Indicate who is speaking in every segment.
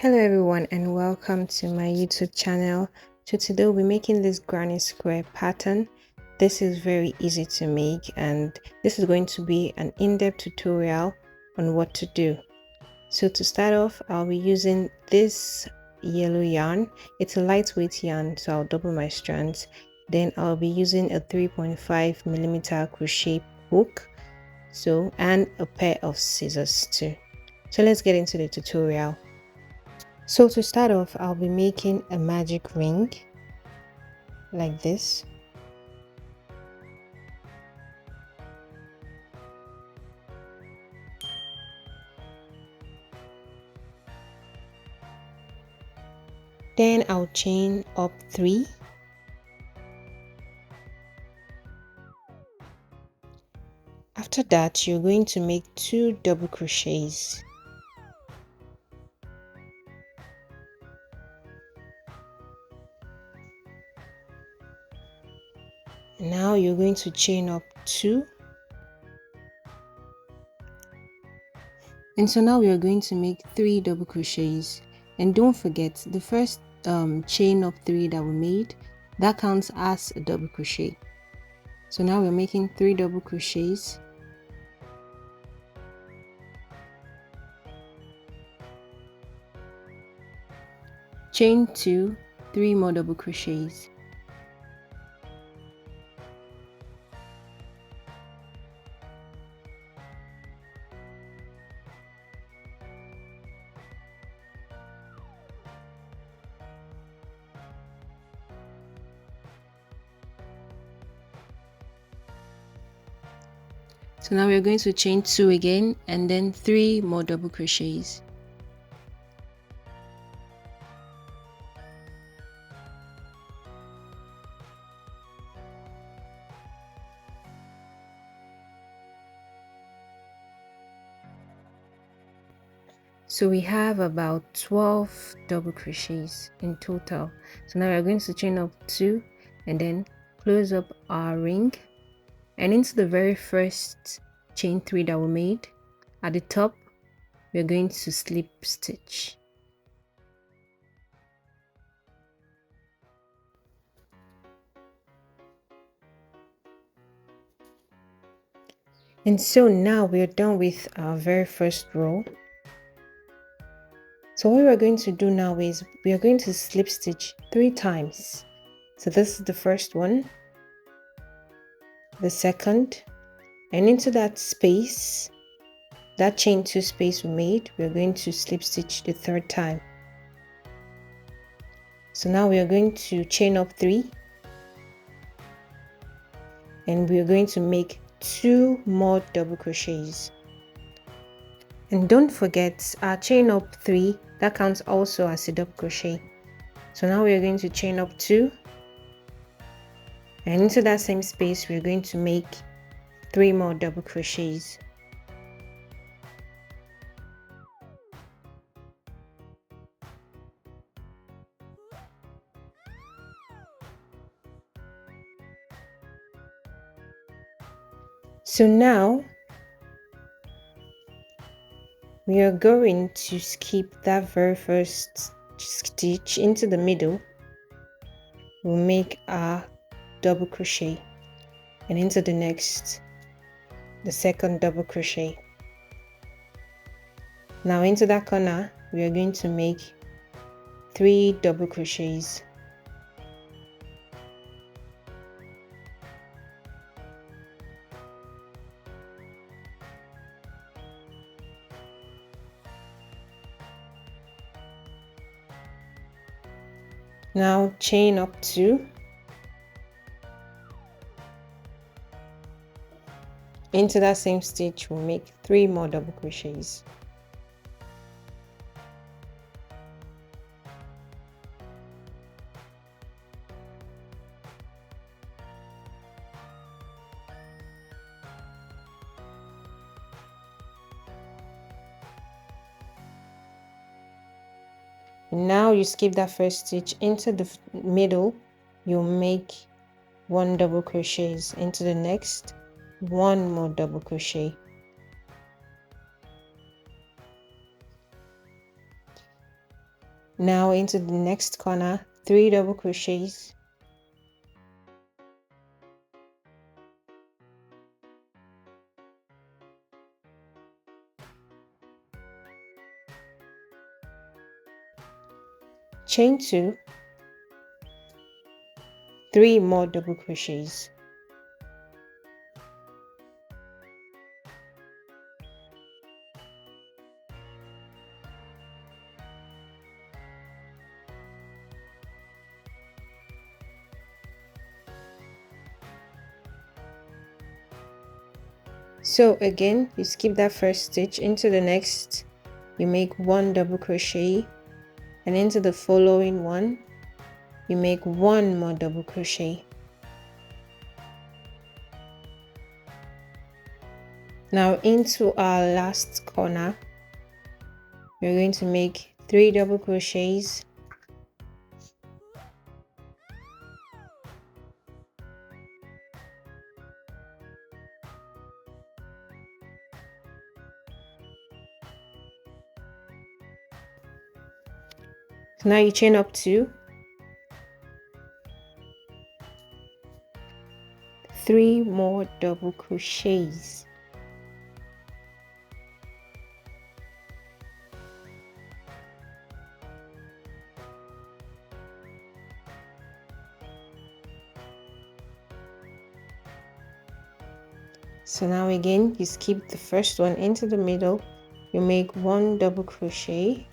Speaker 1: Hello everyone and welcome to my YouTube channel. So today we'll be making this granny square pattern. This is very easy to make and this is going to be an in-depth tutorial on what to do. So to start off, I'll be using this yellow yarn. It's a lightweight yarn, so I'll double my strands. Then I'll be using a 3.5mm crochet hook, and a pair of scissors too. So let's get into the tutorial. So to start off, I'll be making a magic ring like this. Then I'll chain up 3. After that, you're going to make 2 double crochets. Now you're going to chain up 2. And so now we are going to make 3 double crochets. And don't forget, the first chain up 3 that we made, that counts as a double crochet. So now we're making 3 double crochets. Chain 2, 3 more double crochets. So now we're going to chain 2 again and then 3 more double crochets. So we have about 12 double crochets in total. So now we're going to chain up 2 and then close up our ring, and into the very first chain 3 that we made at the top, we're going to slip stitch. And so now we're done with our very first row. So what we're going to do now is we are going to slip stitch 3 times. So this is the first one, the second, and into that space, that chain 2 space we made, we're going to slip stitch the 3rd time. So now we are going to chain up 3 and we are going to make 2 more double crochets. And don't forget, our chain up 3, that counts also as a double crochet. So now we are going to chain up 2 and into that same space we're going to make 3 more double crochets. So now we are going to skip that very first stitch into the middle. We'll make our double crochet and into the next, the second double crochet. Now into that corner we are going to make 3 double crochets. Now chain up 2 into that same stitch, we'll make 3 more double crochets. Now you skip that first stitch into the middle, you'll make 1 double crochets, into the next 1 more double crochet. Now into the next corner, 3 double crochets, chain 2, 3 more double crochets, so again you skip that first stitch. Into the next you make 1 double crochet, and into the following one you make 1 more double crochet. Now into our last corner we're going to make 3 double crochets, so now you chain up 2, 3 more double crochets, so now again you skip the first one. Into the middle you make 1 double crochet,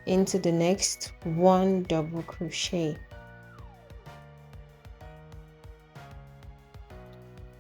Speaker 1: into the next 1 double crochet.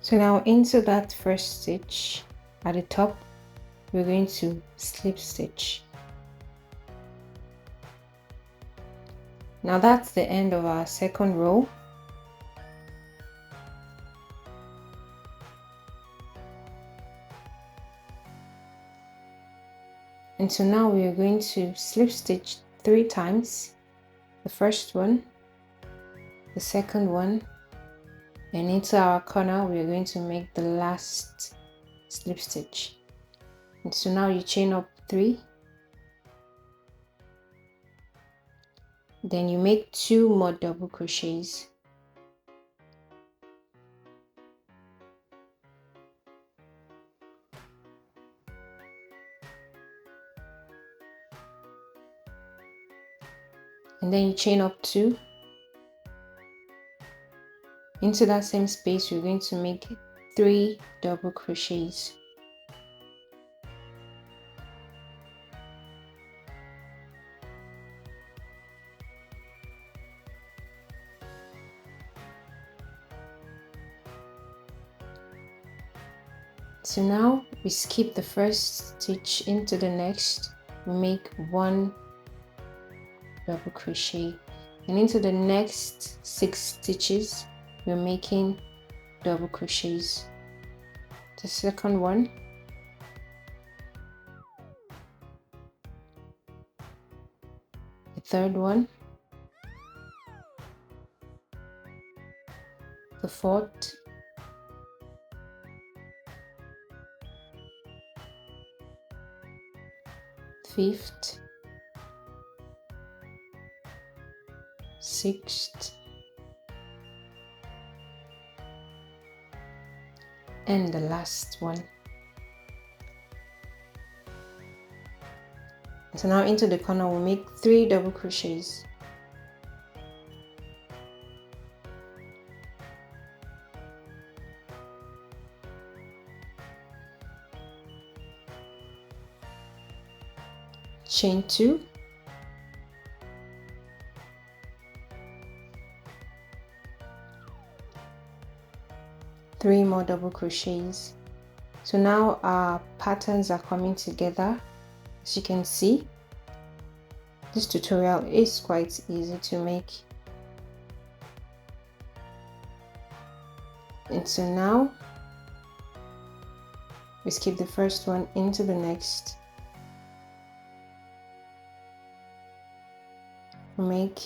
Speaker 1: So now into that first stitch at the top we're going to slip stitch. Now that's the end of our second row. And so now we are going to slip stitch 3 times, the first one, the second one, and into our corner we are going to make the last slip stitch. And so now you chain up 3, then you make 2 more double crochets, and then you chain up 2. Into that same space we're going to make 3 double crochets, so now we skip the first stitch. Into the next we make 1 double crochet, and into the next 6 stitches we're making double crochets. The second one, the third one, the fourth, fifth, sixth, and the last one. So now into the corner we'll make 3 double crochets, chain 2, three more double crochets. So now our patterns are coming together. As you can see, this tutorial is quite easy to make. And so now we skip the first one. Into the next we make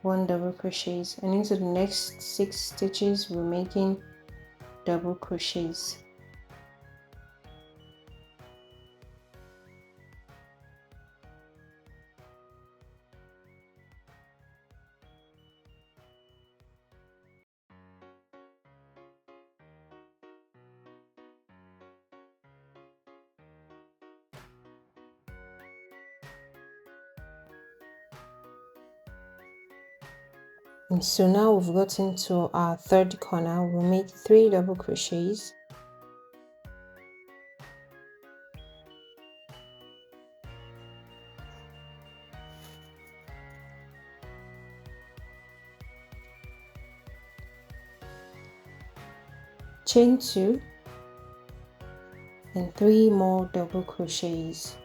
Speaker 1: 1 double crochets, and into the next 6 stitches we're making double crochets. And so now we've gotten to our third corner. We'll make 3 double crochets. Chain 2 and 3 more double crochets.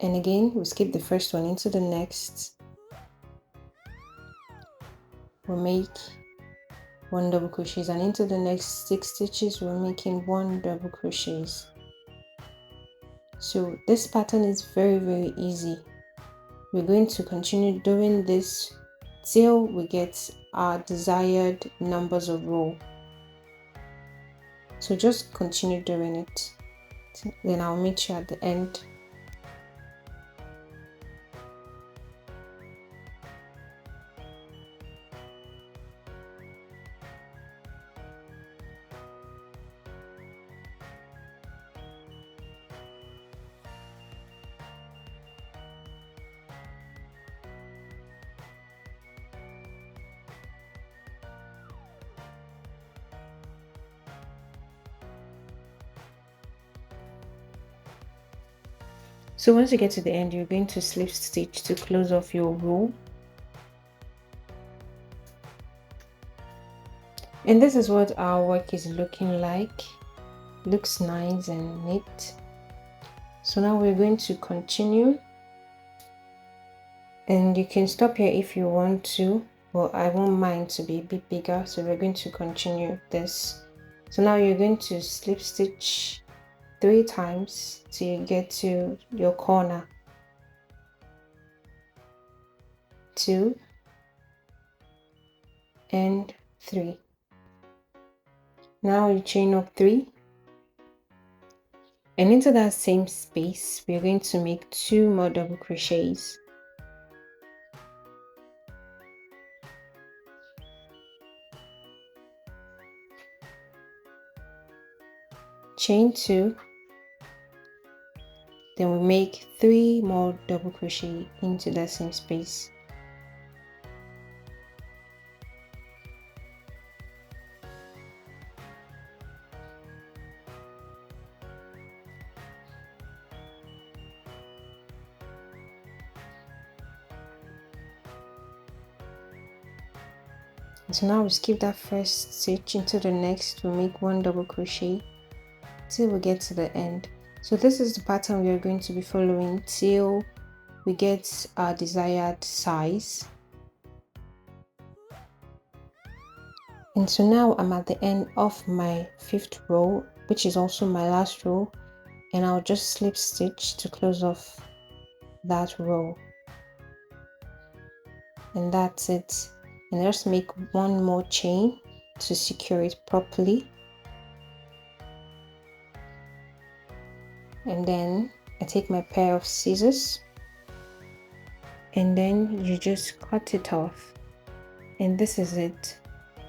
Speaker 1: And again, we skip the first one into the next. We'll make 1 double crochets, and into the next 6 stitches we're making 1 double crochets. So this pattern is very easy. We're going to continue doing this till we get our desired numbers of row. So just continue doing it, then I'll meet you at the end. So once you get to the end, you're going to slip stitch to close off your row. And this is what our work is looking like. Looks nice and neat. So now we're going to continue, and you can stop here if you want to, but I won't mind to be a bit bigger, so we're going to continue this. So now you're going to slip stitch 3 times till you get to your corner. 2 and 3. Now you chain up 3, and into that same space we're going to make 2 more double crochets. Chain 2, then we make 3 more double crochet into that same space. So now we skip that first stitch into the next. We make 1 double crochet till we get to the end. So this is the pattern we are going to be following till we get our desired size. And so now I'm at the end of my 5th row, which is also my last row, and I'll just slip stitch to close off that row. And that's it. And just make 1 more chain to secure it properly. And then I take my pair of scissors, and then you just cut it off. And this is it.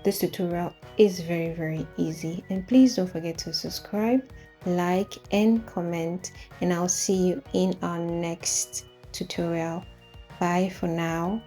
Speaker 1: This tutorial is very easy, and please don't forget to subscribe, like and comment, and I'll see you in our next tutorial. Bye for now.